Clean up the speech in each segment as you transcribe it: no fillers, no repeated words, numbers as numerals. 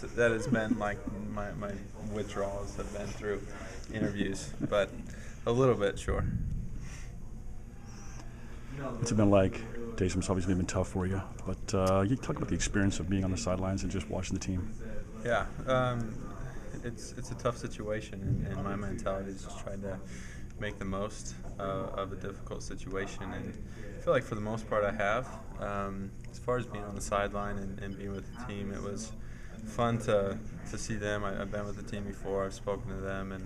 that has been like my withdrawals have been through interviews, but a little bit, sure. What's it been like? Taysom's obviously been tough for you, but you talk about the experience of being on the sidelines and just watching the team. Yeah, it's a tough situation, and my mentality is just trying to make the most of a difficult situation, and I feel like for the most part I have. As far as being on the sideline and being with the team, it was fun to see them. I've been with the team before. I've spoken to them, and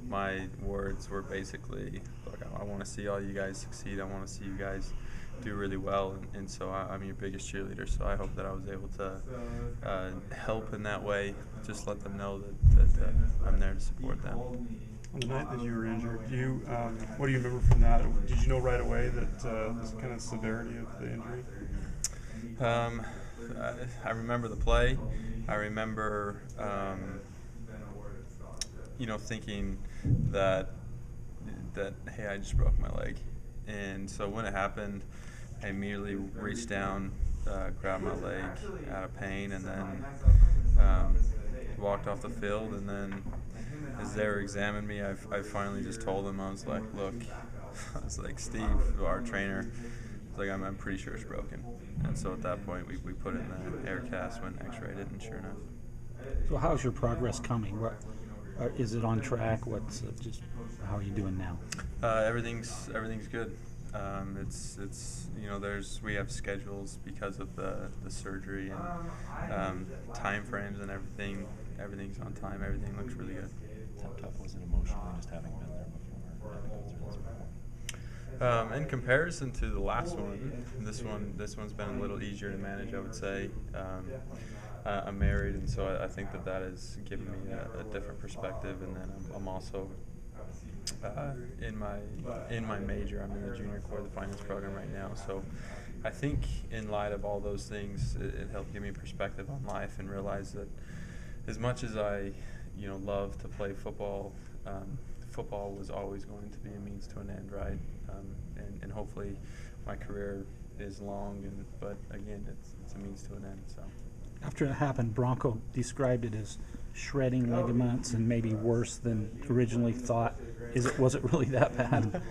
my words were basically, look, I want to see all you guys succeed. I want to see you guys do really well, and so I'm your biggest cheerleader. So I hope that I was able to help in that way. Just let them know that I'm there to support them. On the night that you were injured, what do you remember from that? Did you know right away that this kind of severity of the injury? I remember the play. I remember, thinking that hey, I just broke my leg, and so when it happened, I immediately reached down, grabbed my leg out of pain, and then walked off the field. And then as they were examining me, I finally just told them, I was like, look, I was like, Steve, our trainer, like, I'm pretty sure it's broken. And so at that point, we put it in the air cast, went and x-rayed it, and sure enough. So how's your progress coming? Is it on track? How are you doing now? Everything's good. We have schedules because of the surgery and time frames and everything. Everything's on time. Everything looks really good. How tough was it emotionally just having been there before, having gone through this before? In comparison to the last one, this one's been a little easier to manage, I would say. I'm married, and so I think that has given me a different perspective. And then I'm also in my major. I'm in the junior core of the finance program right now. So I think in light of all those things, it helped give me perspective on life and realize that as much as I love to play football, football was always going to be a means to an end, right? And hopefully my career is long, but again, it's a means to an end. So after it happened, Bronco described it as shredding ligaments and maybe worse than originally thought. Was it really that bad?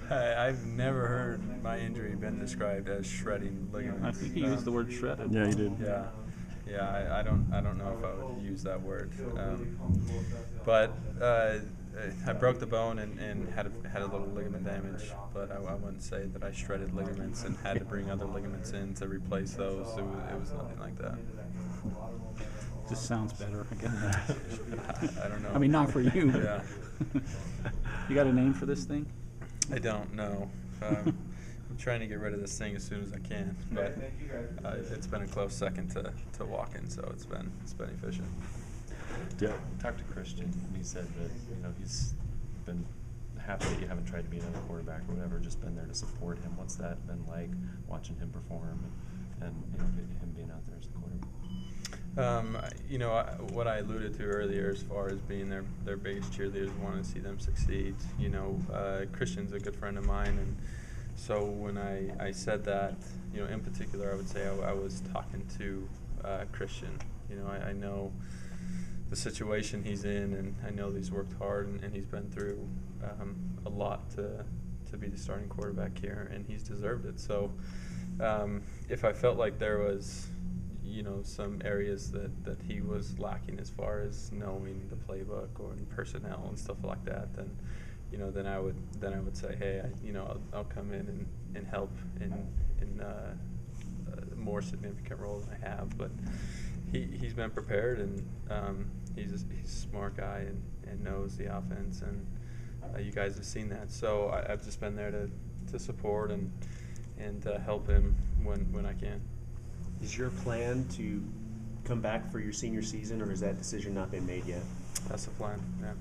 I've never heard my injury been described as shredding ligaments. I think he used the word shredded. Yeah, he did. Yeah. I don't know if I would use that word, but I broke the bone and had a little ligament damage. But I wouldn't say that I shredded ligaments and had to bring other ligaments in to replace those. It was nothing like that. Just sounds better, I guess. I don't know. I mean, not for you. Yeah. You got a name for this thing? I don't know. I'm trying to get rid of this thing as soon as I can, but it's been a close second to walking, so it's been efficient. Yeah. Talked to Christian, and he said that he's been happy that you haven't tried to be another quarterback or whatever, just been there to support him. What's that been like, watching him perform and him being out there as the quarterback? What I alluded to earlier as far as being their biggest cheerleaders, wanting to see them succeed. Christian's a good friend of mine, and so when I said that, in particular, I would say I was talking to Christian. I know the situation he's in, and I know he's worked hard, and he's been through a lot to be the starting quarterback here, and he's deserved it. So if I felt like there was some areas that he was lacking as far as knowing the playbook or in personnel and stuff like that, then I would say, hey, I'll come in and help in a more significant role than I have. But he's been prepared, and he's a smart guy and knows the offense, and you guys have seen that. So I've just been there to support and help him when I can. Is your plan to come back for your senior season, or has that decision not been made yet? That's the plan, yeah.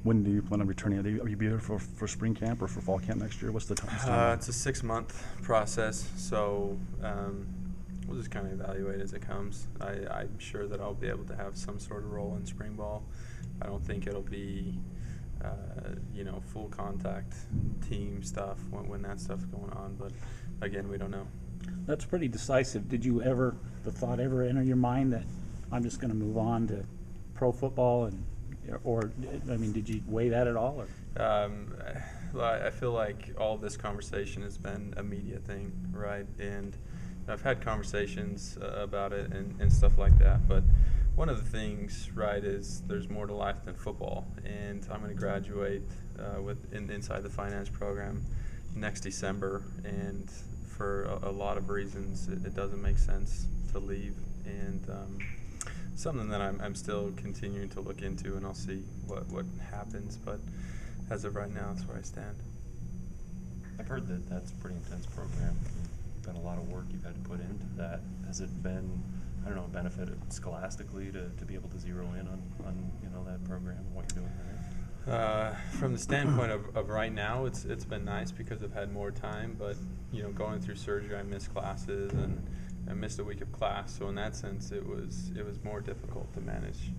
When do you plan on returning? Are you be there for spring camp or for fall camp next year? What's the time? It's a 6-month process, so we'll just kind of evaluate as it comes. I'm sure that I'll be able to have some sort of role in spring ball. I don't think it'll be full contact team stuff when that stuff's going on, but again, we don't know. That's pretty decisive. Did you ever, the thought ever enter your mind that I'm just going to move on to pro football, or I mean, did you weigh that at all? Or? Well, I feel like all this conversation has been a media thing, right? And I've had conversations about it and stuff like that, but one of the things, right, is there's more to life than football, and I'm going to graduate inside the finance program next December, and for a lot of reasons, it doesn't make sense to leave, and something that I'm still continuing to look into, and I'll see what happens, but as of right now, that's where I stand. I've heard that that's a pretty intense program. Been a lot of work you've had to put into that. Has it been, I don't know, a benefit scholastically to be able to zero in on that program and what you're doing there? From the standpoint of right now, it's been nice because I've had more time, but going through surgery, I missed classes and I missed a week of class, so in that sense it was more difficult to manage.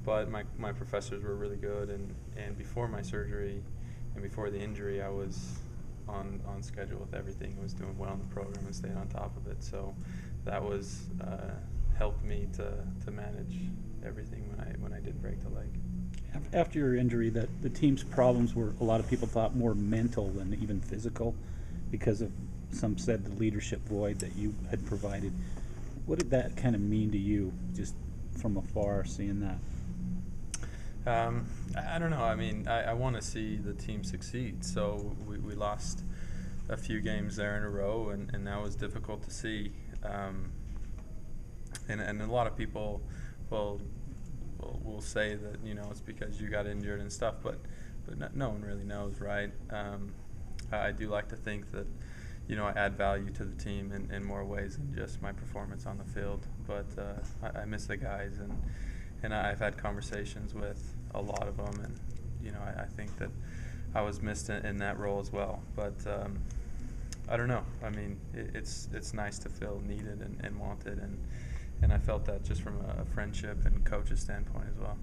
But my professors were really good, and before my surgery and before the injury, I was on schedule with everything. I was doing well in the program and staying on top of it, so that was helped me to manage everything when I did break the leg. After your injury, the team's problems were, a lot of people thought, more mental than even physical, because of, some said, the leadership void that you had provided. What did that kind of mean to you, just from afar, seeing that? I don't know. I mean, I want to see the team succeed. So we lost a few games there in a row, and that was difficult to see. And a lot of people will say that it's because you got injured and stuff, but no one really knows, right? I do like to think that I add value to the team in more ways than just my performance on the field. But I miss the guys, and I've had conversations with a lot of them, and I think that I was missed in that role as well. But I don't know. I mean, it's nice to feel needed and wanted, and I felt that just from a friendship and coach's standpoint as well.